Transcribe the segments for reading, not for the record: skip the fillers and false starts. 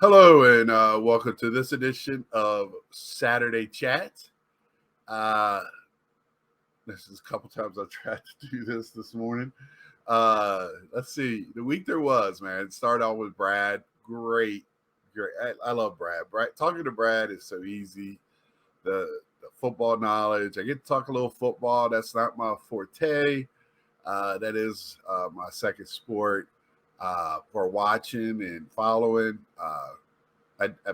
Hello and welcome to this edition of Saturday Chat. Uh, this is a couple times I've tried to do this morning. Let's see. The week there was, man. It started out with Brad. Great. I love Brad. Talking to Brad is so easy. The football knowledge. I get to talk a little football. That's not my forte. That is my second sport for watching and following. I, I,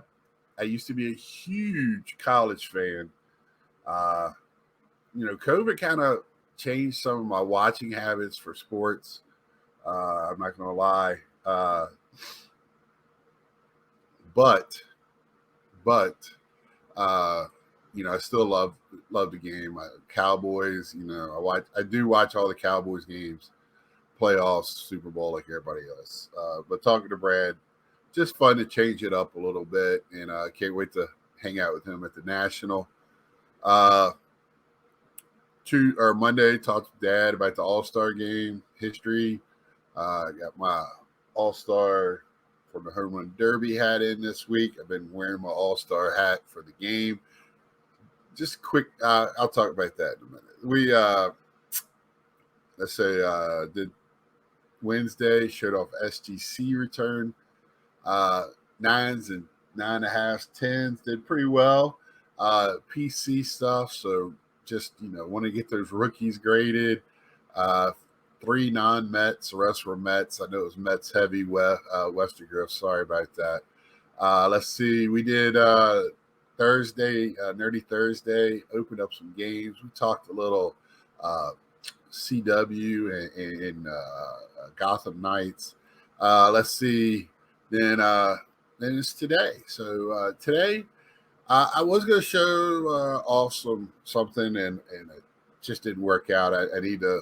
I used to be a huge college fan. Uh, COVID kind of changed some of my watching habits for sports. I'm not going to lie. But, but, uh, I still love the game. Cowboys, I do watch all the Cowboys games, playoffs, Super Bowl, like everybody else. But talking to Brad, just fun to change it up a little bit, and I can't wait to hang out with him at the National. Monday, talked to Dad about the All-Star game history. Got my All-Star from the Home Run Derby hat in this week. I've been wearing my All-Star hat for the game. Just quick, I'll talk about that in a minute. We did Wednesday, showed off SGC return. Nines and 9.5s, 10s did pretty well. PC stuff, so just want to get those rookies graded. 3 non-Mets, the rest were Mets. I know it was Mets heavy. Western Griff, sorry about that. Let's see, we did Thursday, Nerdy Thursday. Opened up some games. We talked a little CW and Gotham Knights. Let's see. Then it's today. So today, I was going to show off something, and it just didn't work out. I need to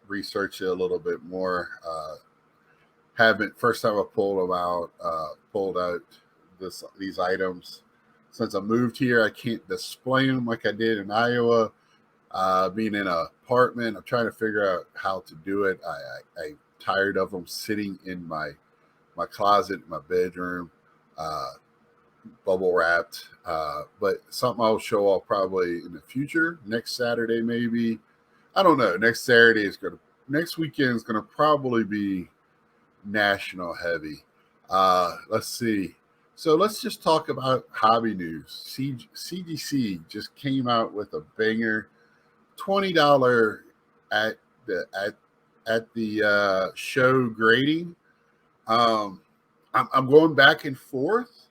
research it a little bit more. First time I pulled out these items. Since I moved here, I can't display them like I did in Iowa. Being in an apartment, I'm trying to figure out how to do it. I'm tired of them sitting in my closet, my bedroom, bubble wrapped. But something I'll show off probably in the future, next Saturday maybe. I don't know. Next weekend is gonna probably be national heavy. Let's see. So let's just talk about hobby news. CGC just came out with a banger, $20 at the show grading. I'm going back and forth.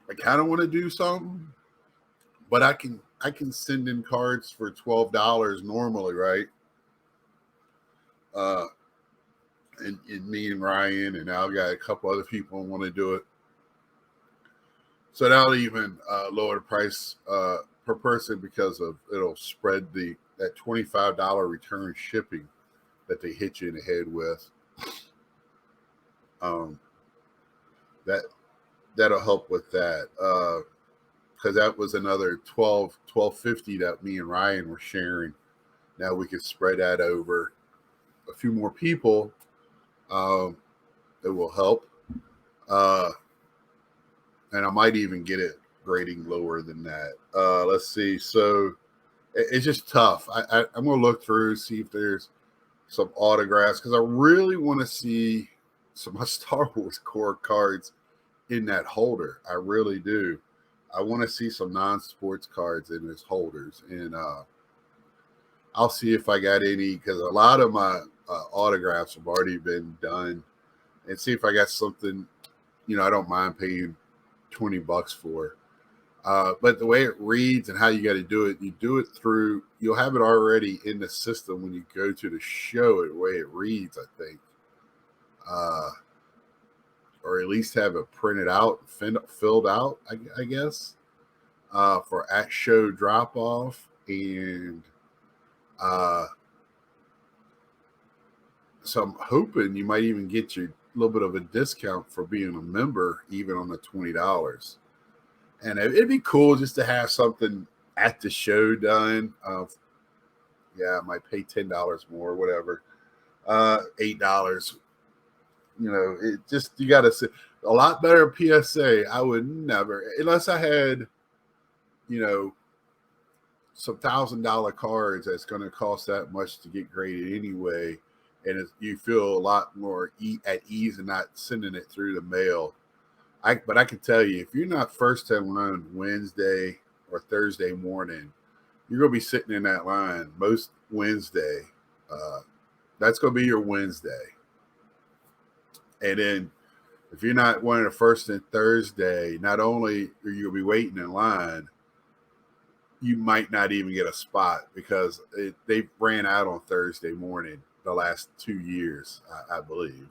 I kind of want to do something, but I can send in cards for $12 normally, right? And me and Ryan and Al got a couple other people want to do it. So that'll even lower the price per person because it'll spread that $25 return shipping that they hit you in the head with. That'll help with that because that was another $12.50 that me and Ryan were sharing. Now we could spread that over a few more people. It will help, and I might even get it grading lower than that. Let's see. So it's just tough. I'm going to look through, see if there's some autographs, because I really want to see some of my Star Wars core cards in that holder. I really do. I want to see some non-sports cards in his holders, and I'll see if I got any, because a lot of my autographs have already been done, and see if I got something, I don't mind paying $20 for. But the way it reads and how you got to do it, you'll have it already in the system when you go to the show, the way it reads, I think. Or at least have it printed out, filled out, I guess, for at show drop off. And so I'm hoping you might even get your little bit of a discount for being a member, even on the $20. And it'd be cool just to have something at the show done. I might pay $10 more, whatever. $8. it just, you got to say a lot better PSA. I would never, unless I had, some $1,000 cards that's going to cost that much to get graded anyway, and you feel a lot more at ease and not sending it through the mail. But I can tell you, if you're not first in line Wednesday or Thursday morning, you're going to be sitting in that line most Wednesday. That's going to be your Wednesday. And then if you're not one of the first and Thursday, not only are you going to be waiting in line, you might not even get a spot because they ran out on Thursday morning the last 2 years, I believe.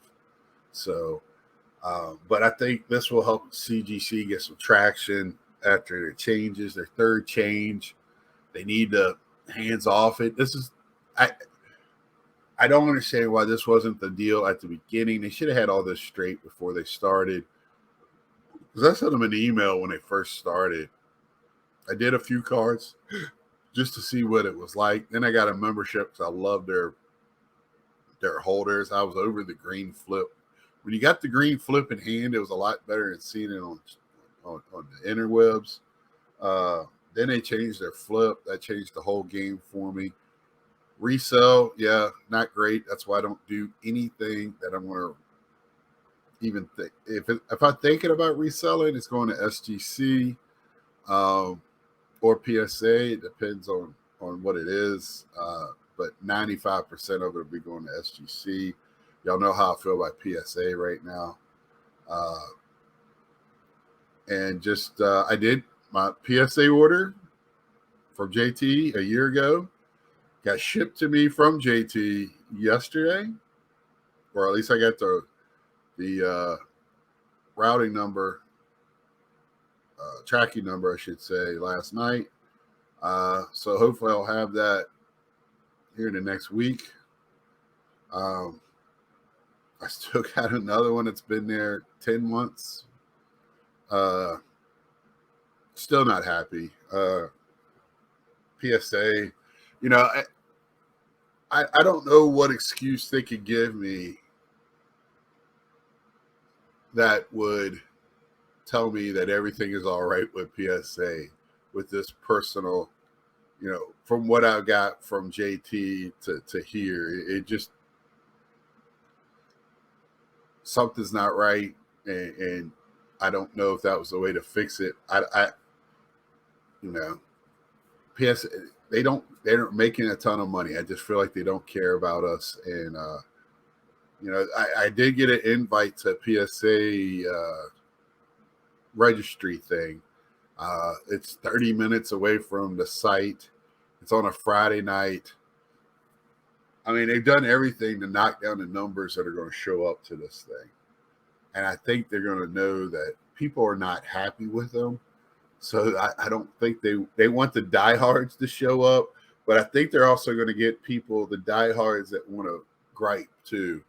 So, but I think this will help CGC get some traction after their changes, their third change. They need to hands off it. I don't understand why this wasn't the deal at the beginning. They should have had all this straight before they started. Because I sent them an email when they first started. I did a few cards just to see what it was like. Then I got a membership because I love their holders. I was over the green flip. When you got the green flip in hand, it was a lot better than seeing it on the interwebs. Then they changed their flip. That changed the whole game for me. Resell, yeah, not great. That's why I don't do anything that I'm going to even think. If I'm thinking about reselling, it's going to SGC or PSA. It depends on what it is. But 95% of it will be going to SGC. Y'all know how I feel about PSA right now. And just I did my PSA order from JT a year ago. Got shipped to me from JT yesterday, or at least I got the routing number, tracking number, I should say, last night. So hopefully I'll have that here in the next week. I still got another one that's been there 10 months. Still not happy. PSA, I don't know what excuse they could give me that would tell me that everything is all right with PSA with this personal, from what I got from JT to here, it just, something's not right. And I don't know if that was the way to fix it. PSA, they're making a ton of money. I just feel like they don't care about us. And, I did get an invite to PSA registry thing. It's 30 minutes away from the site. It's on a Friday night. I mean, they've done everything to knock down the numbers that are going to show up to this thing. And I think they're going to know that people are not happy with them. So I don't think they want the diehards to show up, but I think they're also going to get people, the diehards that want to gripe too.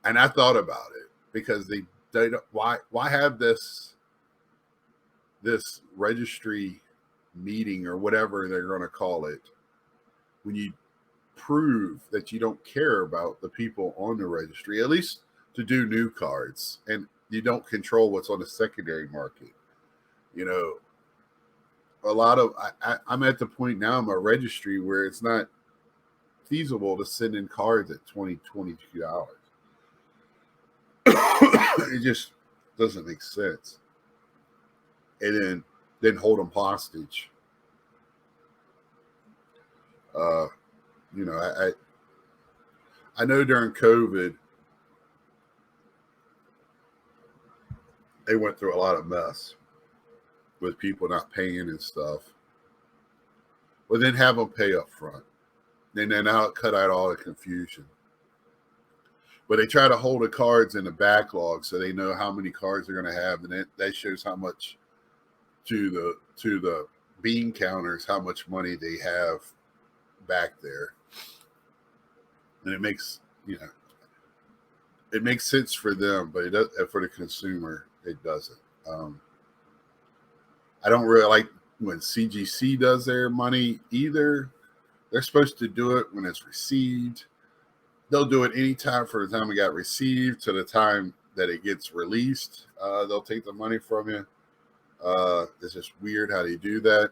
And I thought about it because they don't, why have this registry meeting or whatever they're going to call it when you prove that you don't care about the people on the registry, at least to do new cards, and you don't control what's on the secondary market. A lot of I'm at the point now in my registry where it's not feasible to send in cards at $20, $22. It just doesn't make sense. And then hold them hostage. I know during COVID they went through a lot of mess with people not paying and stuff. But then have them pay up front. And then now cut out all the confusion. But they try to hold the cards in the backlog so they know how many cards they're going to have. And that shows how much to the bean counters, how much money they have back there. And it makes, it makes sense for them, but it does, for the consumer, it doesn't. I don't really like when CGC does their money either. They're supposed to do it when it's received. they'll do it anytime from the time it got received to the time that it gets released. They'll take the money from you. It's just weird how they do that.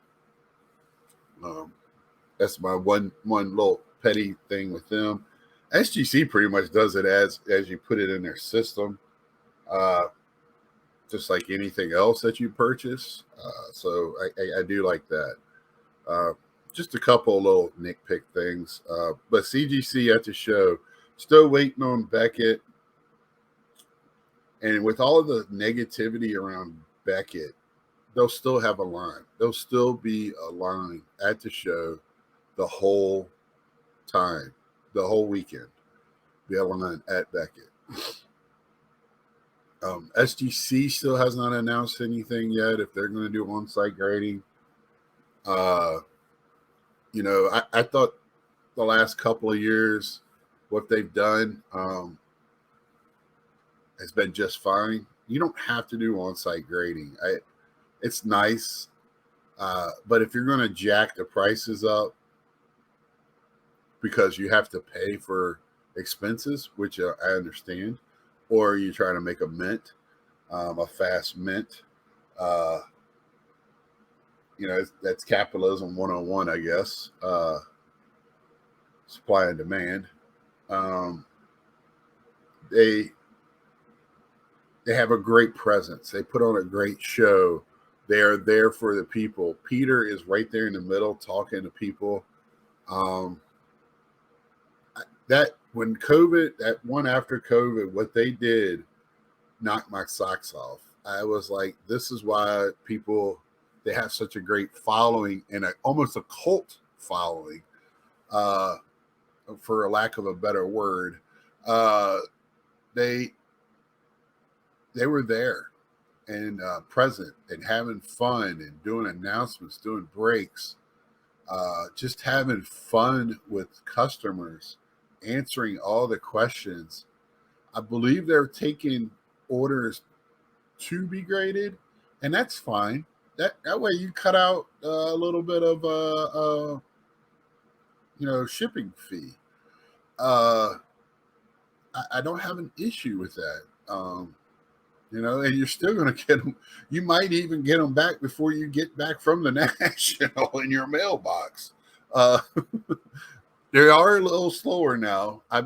That's my one little petty thing with them. SGC pretty much does it as you put it in their system, just like anything else that you purchase. So I do like that. Just a couple little nitpick things, but CGC at the show, still waiting on Beckett, and with all of the negativity around Beckett, they'll still have a line. There'll still be a line at the show the whole time, the whole weekend. Be a line at Beckett. SGC still has not announced anything yet if they're going to do on-site grading. I thought the last couple of years what they've done has been just fine. You don't have to do on-site grading. It's nice, but if you're going to jack the prices up because you have to pay for expenses, which I understand, or you try to make a mint, a fast mint, that's capitalism 101, I guess. Supply and demand. They have a great presence. They put on a great show. They are there for the people. Peter is right there in the middle talking to people. That when COVID, that one after COVID, what they did knocked my socks off. I was like, this is why they have such a great following and almost a cult following, for a lack of a better word. They were there and present and having fun and doing announcements, doing breaks, just having fun with customers, answering all the questions. I believe they're taking orders to be graded, and that's fine. That way you cut out a little bit of shipping fee. I don't have an issue with that. And you're still going to get them. You might even get them back before you get back from the national in your mailbox. They are a little slower now. I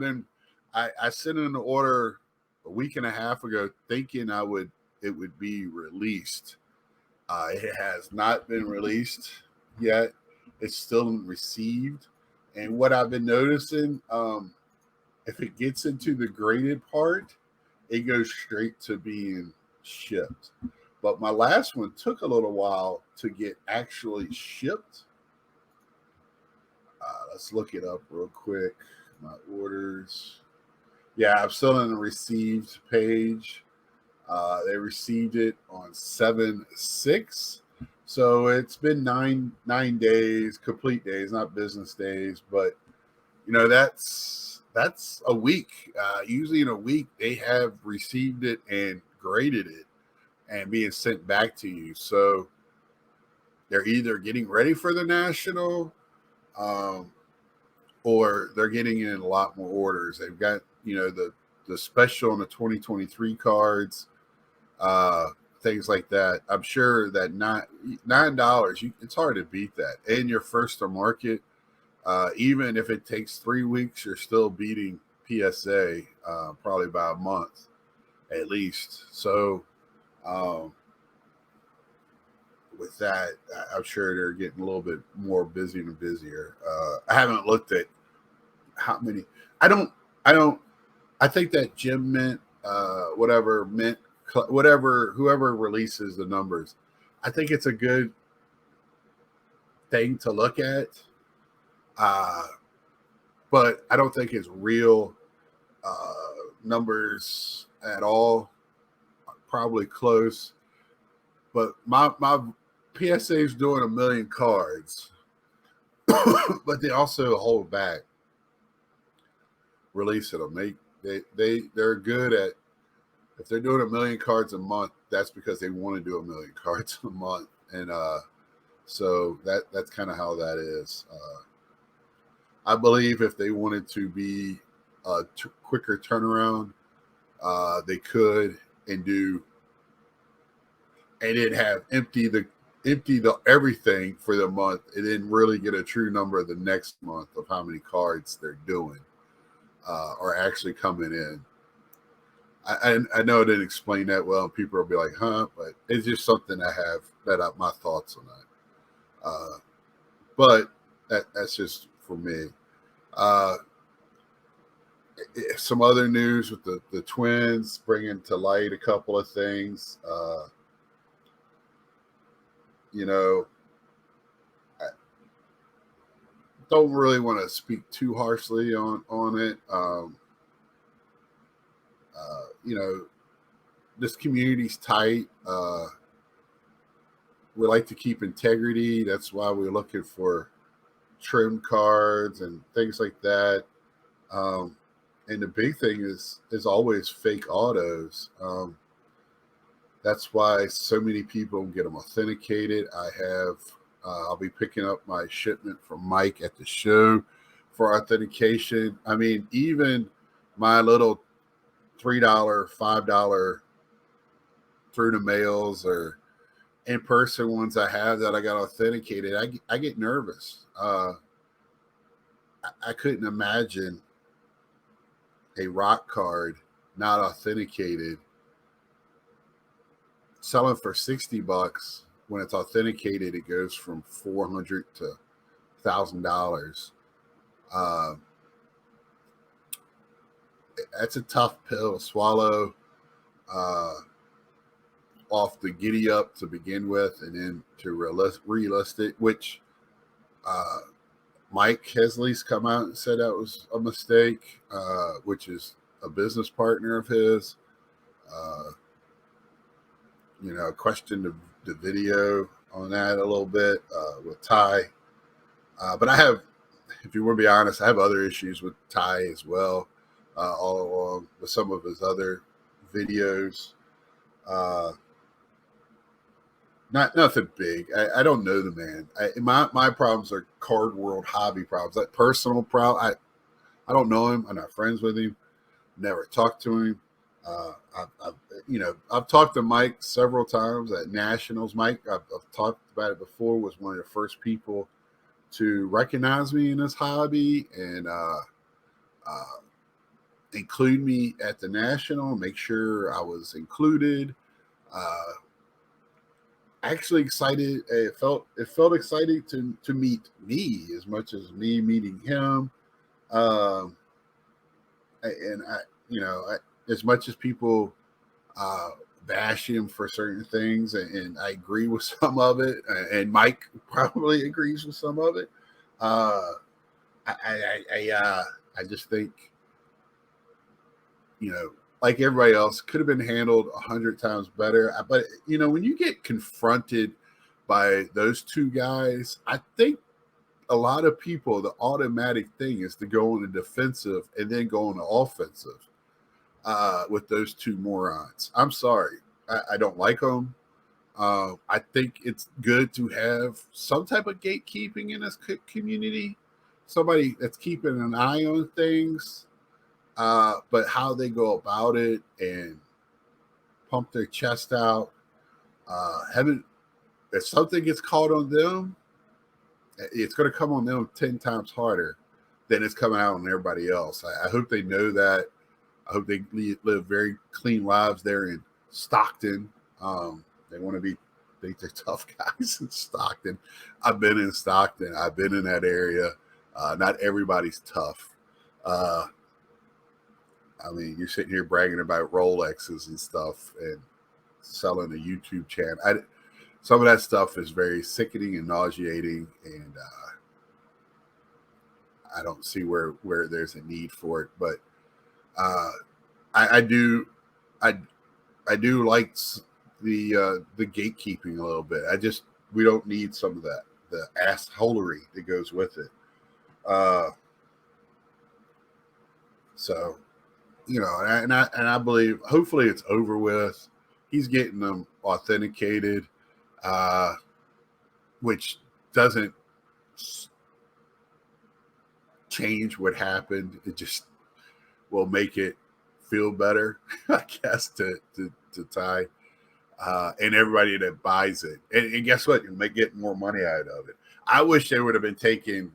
sent in an order a week and a half ago thinking it would be released. It has not been released yet. It's still received. And what I've been noticing, if it gets into the graded part, it goes straight to being shipped. But my last one took a little while to get actually shipped. Let's look it up real quick. My orders. Yeah, I'm still in the received page. They received it on 7/6. So it's been nine days, complete days, not business days, but that's a week. Usually in a week they have received it and graded it and being sent back to you. So they're either getting ready for the national, or they're getting in a lot more orders. They've got the special on the 2023 cards, things like that. I'm sure that $9, it's hard to beat that. And you're first to market. Even if it takes 3 weeks, you're still beating PSA, probably by a month at least. So with that, I'm sure they're getting a little bit more busy and busier. I haven't looked at how many. I think that Jim Mint, whoever releases the numbers, I think it's a good thing to look at. But I don't think it's real numbers at all. Probably close. But my PSA is doing 1 million cards, but they also hold back releasing them. They're good at, if they're doing 1 million cards a month, that's because they want to do 1 million cards a month, and so that's kind of how that is. I believe if they wanted to be a quicker turnaround, they could and do, and then have empty the everything for the month, and then really get a true number the next month of how many cards they're doing are actually coming in. I know I didn't explain that well, and people will be like, "Huh?" But it's just something I have my thoughts on that. But that's just for me. Uh, some other news with the twins bringing to light a couple of things. You know, I don't really want to speak too harshly on it. You know, this community's tight. We like to keep integrity. That's why we're looking for trim cards and things like that. And the big thing is always fake autos. That's why so many people get them authenticated. I'll be picking up my shipment from Mike at the show for authentication. I mean, even my little $3, $5 through the mails or in-person ones I have that I got authenticated, I get nervous. I couldn't imagine a rock card not authenticated selling for $60. When it's authenticated, it goes from $400 to $1,000. That's a tough pill to swallow. Off the giddy up to begin with, and then to relist it, which Mike Hesley's come out and said that was a mistake, which is a business partner of his. You know, questioned the video on that a little bit with Ty. But I have, if you want to be honest, I have other issues with Ty as well, all along with some of his other videos. Nothing big. I don't know the man. My problems are card world hobby problems, like personal problem. I don't know him. I'm not friends with him. Never talked to him. I've talked to Mike several times at nationals. Mike, I've talked about it before, was one of the first people to recognize me in this hobby and include me at the national, make sure I was included. Actually excited. It felt exciting to meet me as much as me meeting him. And as much as people bash him for certain things, and I agree with some of it, and Mike probably agrees with some of it. I just think, like everybody else, could have been handled 100 times better. But when you get confronted by those two guys, I think a lot of people, the automatic thing is to go on the defensive and then go on the offensive with those two morons. I'm sorry. I don't like them. I think it's good to have some type of gatekeeping in this community, somebody that's keeping an eye on things, but how they go about it and pump their chest out, if something gets caught on them, it's going to come on them 10 times harder than it's coming out on everybody else. I hope they know that. I hope they live very clean lives there in Stockton. They want to think they're tough guys in Stockton. I've been in Stockton. I've been in that area. Not everybody's tough. I mean, you're sitting here bragging about Rolexes and stuff and selling a YouTube channel. Some of that stuff is very sickening and nauseating, and I don't see where there's a need for it. But I do like the gatekeeping a little bit. We don't need some of that, the assholery that goes with it. So, and I believe hopefully it's over with. He's getting them authenticated, which doesn't change what happened. It just will make it feel better, I guess, to Ty and everybody that buys it. And guess what? You may get more money out of it. I wish they would have been taken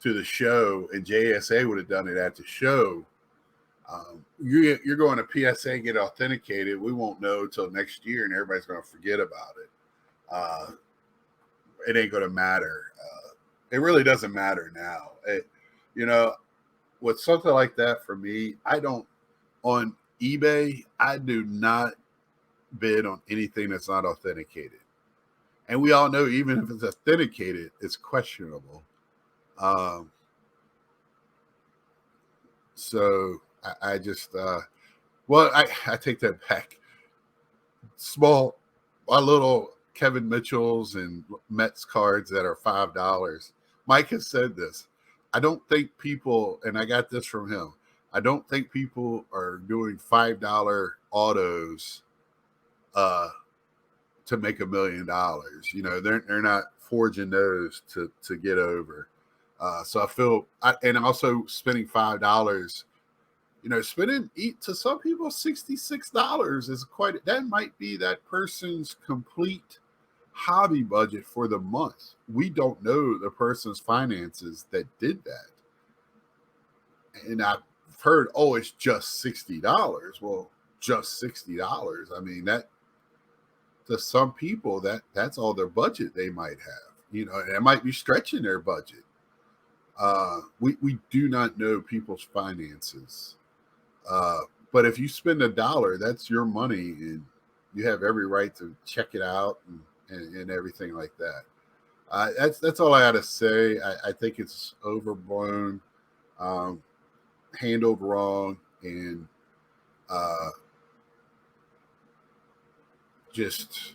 to the show and JSA would have done it at the show. You're going to PSA, get authenticated. We won't know until next year, and everybody's going to forget about it. It ain't going to matter. It really doesn't matter now. With something like that for me, I don't on eBay. I do not bid on anything that's not authenticated, and we all know even if it's authenticated, it's questionable. So I just I take that back. My little Kevin Mitchell's and Mets cards that are $5. Mike has said this. I don't think people, and I got this from him, I don't think people are doing $5 autos to make $1 million. They're not forging those to get over. So I feel, and also spending $5. Spending to some people $66 is that might be that person's complete hobby budget for the month. We don't know the person's finances that did that. And I've heard, it's just $60. Well, just $60. I mean, that to some people that's all their budget they might have. And it might be stretching their budget. We do not know people's finances. But if you spend $1, that's your money, and you have every right to check it out and everything like that. That's all I got to say. I think it's overblown, handled wrong, and just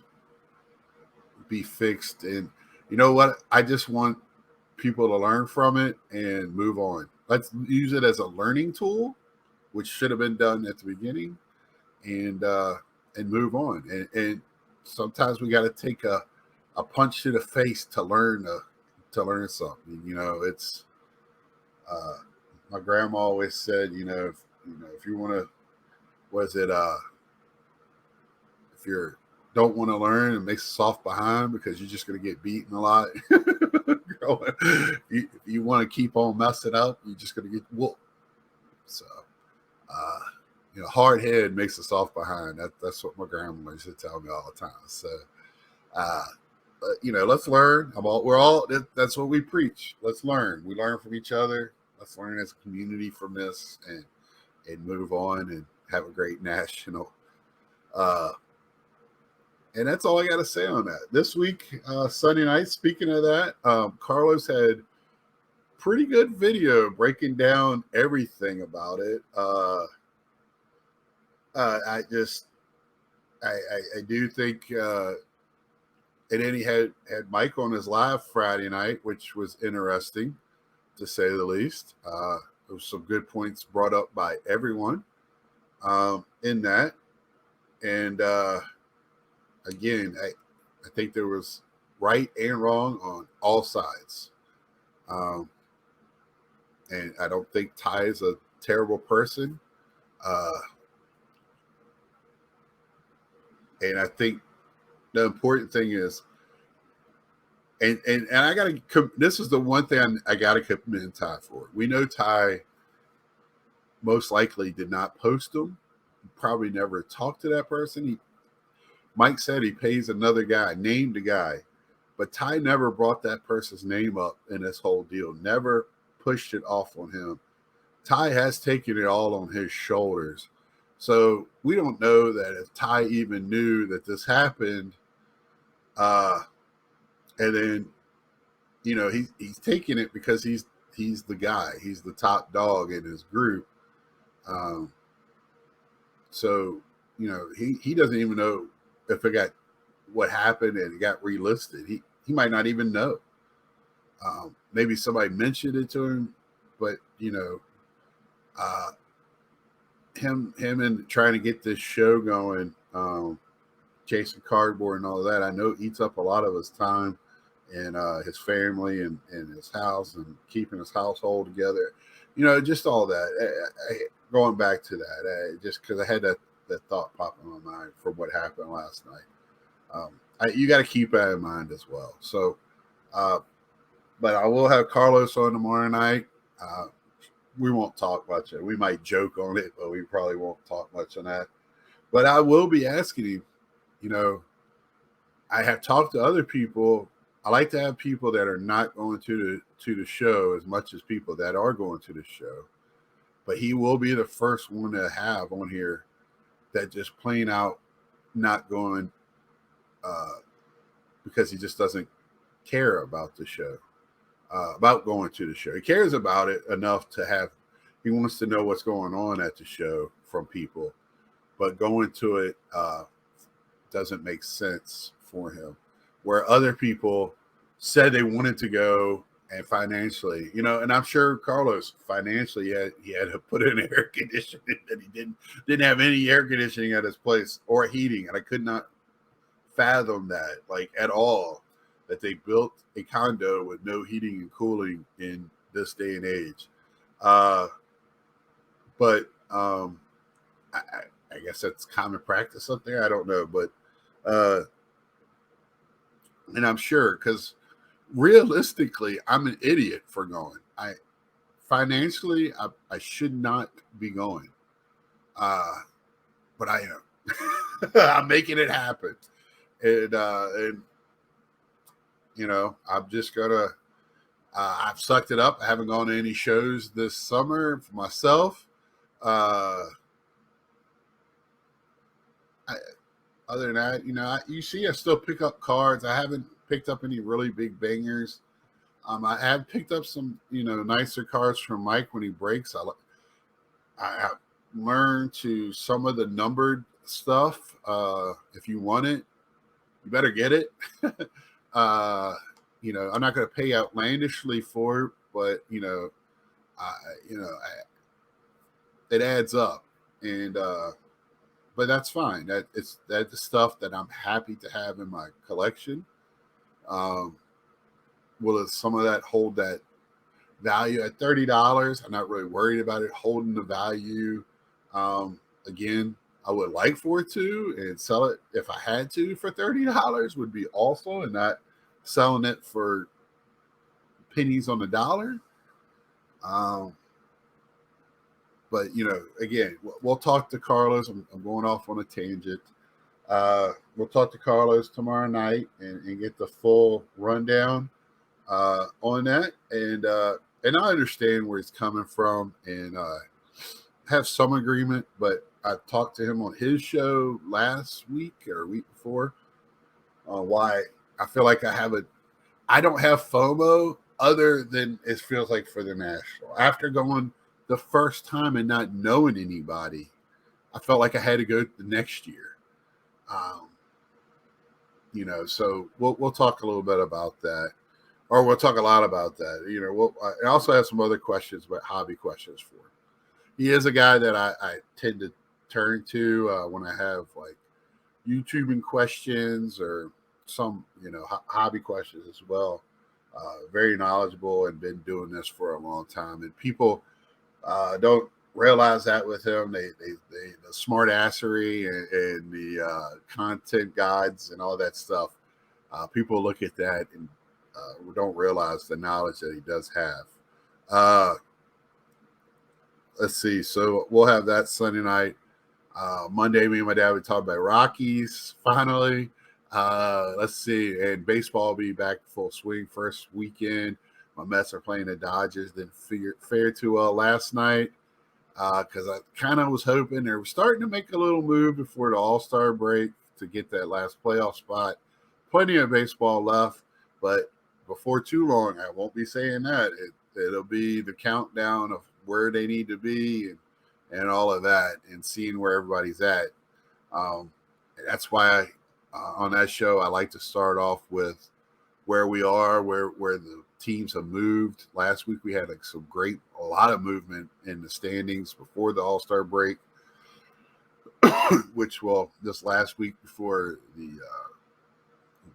be fixed. And you know what? I just want people to learn from it and move on. Let's use it as a learning tool, which should have been done at the beginning, and move on. And sometimes we got to take a punch to the face to learn something. It's my grandma always said, if you want to, if you don't want to learn, it makes a soft behind because you're just going to get beaten a lot. If you want to keep on messing up, you're just going to get whooped. So. Hard head makes a soft behind. That's what my grandma used to tell me all the time. So, let's learn. That's what we preach. Let's learn. We learn from each other. Let's learn as a community from this and move on and have a great national. And that's all I got to say on that. This week, Sunday night, speaking of that, Carlos had pretty good video breaking down everything about it. I do think, and then he had Mike on his live Friday night, which was interesting to say the least. There was some good points brought up by everyone in that. And again, I think there was right and wrong on all sides. And I don't think Ty is a terrible person. And I think the important thing is, and I got to, this is the one thing I got to commend Ty for. We know Ty most likely did not post them, probably never talked to that person. Mike said he pays another guy, named a guy, but Ty never brought that person's name up in this whole deal, never pushed it off on him. Ty has taken it all on his shoulders. So we don't know that if Ty even knew that this happened, and then, he's taking it because he's the guy, he's the top dog in his group. So, he doesn't even know if it got what happened and it got relisted. He might not even know. Maybe somebody mentioned it to him, but him and trying to get this show going, chasing cardboard and all of that, I know eats up a lot of his time and his family and his house and keeping his household together. Just all that. going back to that, just because I had that thought pop in my mind from what happened last night. You got to keep that in mind as well. So, but I will have Carlos on tomorrow night. We won't talk much. We might joke on it, but we probably won't talk much on that. But I will be asking him, you know, I have talked to other people. I like to have people that are not going to the show as much as people that are going to the show. But he will be the first one to have on here that just plain out not going because he just doesn't care about the show, about going to the show. He cares about it enough to have, he wants to know what's going on at the show from people, but going to it doesn't make sense for him. Where other people said they wanted to go and financially, you know, and I'm sure Carlos financially he had to put in air conditioning that he didn't have any air conditioning at his place or heating, and I could not fathom that like at all, that they built a condo with no heating and cooling in this day and age. But I guess that's common practice up there. I don't know, but and I'm sure because realistically, I'm an idiot for going. Financially, I should not be going, but I am. I'm making it happen, and you know, I'm just gonna. I've sucked it up. I haven't gone to any shows this summer for myself. Other than that, you know, you see, I still pick up cards. I haven't picked up any really big bangers. I have picked up some, you know, nicer cards from Mike when he breaks. I have learned to some of the numbered stuff. If you want it, you better get it. You know, I'm not going to pay outlandishly for it, but you know, it adds up, and but that's fine. That's the stuff that I'm happy to have in my collection. Will some of that hold that value at $30? I'm not really worried about it holding the value. Again, I would like for it to, and sell it if I had to for $30 would be awful, and not selling it for pennies on the dollar. But you know, again, we'll talk to Carlos. I'm going off on a tangent. We'll talk to Carlos tomorrow night and get the full rundown on that. And I understand where he's coming from, and have some agreement. But I talked to him on his show last week or week before. Why I feel like I don't have FOMO other than it feels like for the National. After going the first time and not knowing anybody, I felt like I had to go the next year. You know, so we'll talk a little bit about that, or we'll talk a lot about that. You know, I also have some other questions, but hobby questions for him. He is a guy that I tend to turn to when I have like YouTubing questions or some, you know, hobby questions as well. Very knowledgeable and been doing this for a long time, and people don't realize that with him. They the smart assery and the content guides and all that stuff. People look at that and don't realize the knowledge that he does have. Let's see. So we'll have that Sunday night. Monday, me and my dad would talk about Rockies finally. Let's see. And baseball will be back full swing first weekend. My Mets are playing the Dodgers. Didn't fare too well last night because I kind of was hoping they were starting to make a little move before the All-Star break to get that last playoff spot. Plenty of baseball left, but before too long, I won't be saying that. It'll be the countdown of where they need to be and all of that, and seeing where everybody's at. That's why on that show, I like to start off with where we are, where the teams have moved. Last week we had like a lot of movement in the standings before the All-Star break, which this last week before the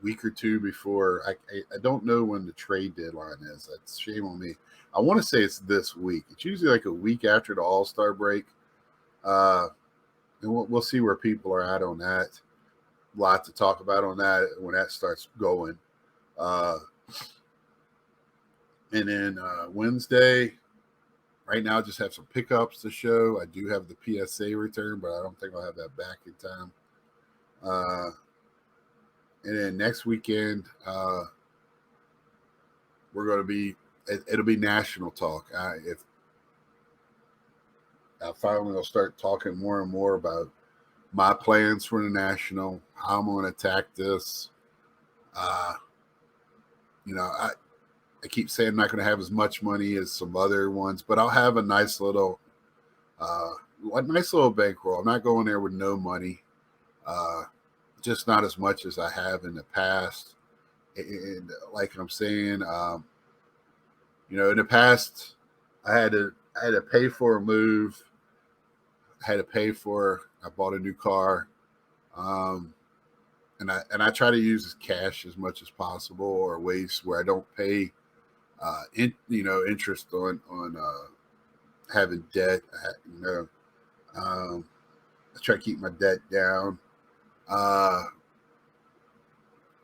week or two before, I don't know when the trade deadline is. That's shame on me. I want to say it's this week. It's usually like a week after the All-Star break. And we'll see where people are at on that. A lot to talk about on that when that starts going. And then Wednesday, right now, I just have some pickups to show. I do have the PSA return, but I don't think I'll have that back in time. And then next weekend, we're going to be, it'll be national talk. If I finally will start talking more and more about my plans for the national, how I'm going to attack this. I keep saying I'm not going to have as much money as some other ones, but I'll have a nice little bankroll. I'm not going there with no money, just not as much as I have in the past. And like I'm saying, in the past, I had to pay for a move. I bought a new car, and I try to use cash as much as possible, or ways where I don't pay interest on having debt. I try to keep my debt down.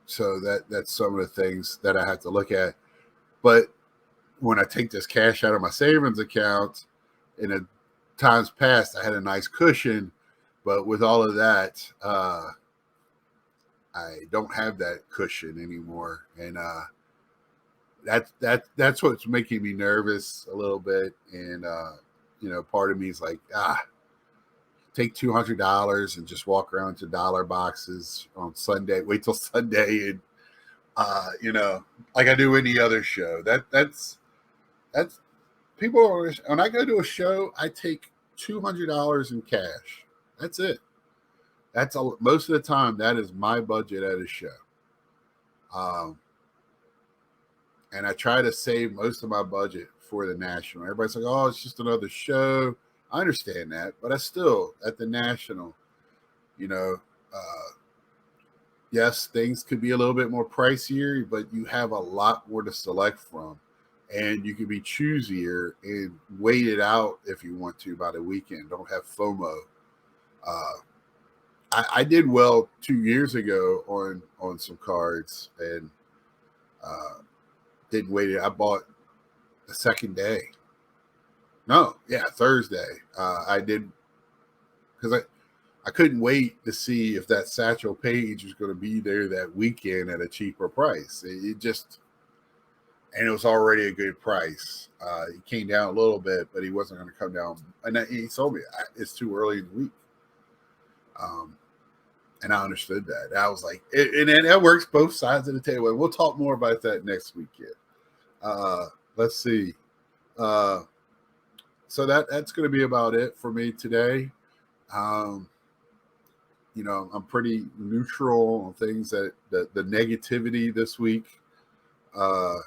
So that's some of the things that I have to look at. But when I take this cash out of my savings account, in the times past, I had a nice cushion, but with all of that, I don't have that cushion anymore, and that's what's making me nervous a little bit. And part of me is like, take $200 and just walk around to dollar boxes on Sunday. Wait till Sunday, and like I do any other show. That's people. When I go to a show, I take $200 in cash. That's it. Most of the time. That is my budget at a show. And I try to save most of my budget for the national. Everybody's like, "Oh, it's just another show." I understand that, but I still, at the national, yes, things could be a little bit more pricier, but you have a lot more to select from, and you can be choosier and wait it out if you want to by the weekend. Don't have FOMO. I did well 2 years ago on some cards, and didn't wait it. I bought the second day. No, yeah, Thursday. I did, because I couldn't wait to see if that Satchel Paige was going to be there that weekend at a cheaper price. It it was already a good price. He came down a little bit, but he wasn't going to come down. And he told me it's too early in the week. And I understood that. I was like, and that works both sides of the table. And we'll talk more about that next weekend. Let's see. So that's going to be about it for me today. I'm pretty neutral on things that the negativity this week. I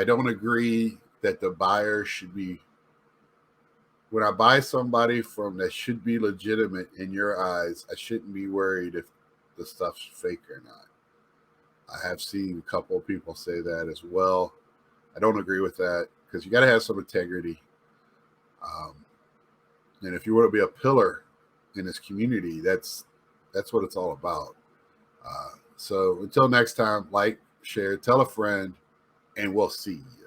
don't agree that the buyer should be. When I buy somebody from that should be legitimate in your eyes, I shouldn't be worried if the stuff's fake or not. I have seen a couple of people say that as well. I don't agree with that, because you got to have some integrity. And if you want to be a pillar in this community, that's what it's all about. So until next time, like, share, tell a friend, and we'll see you.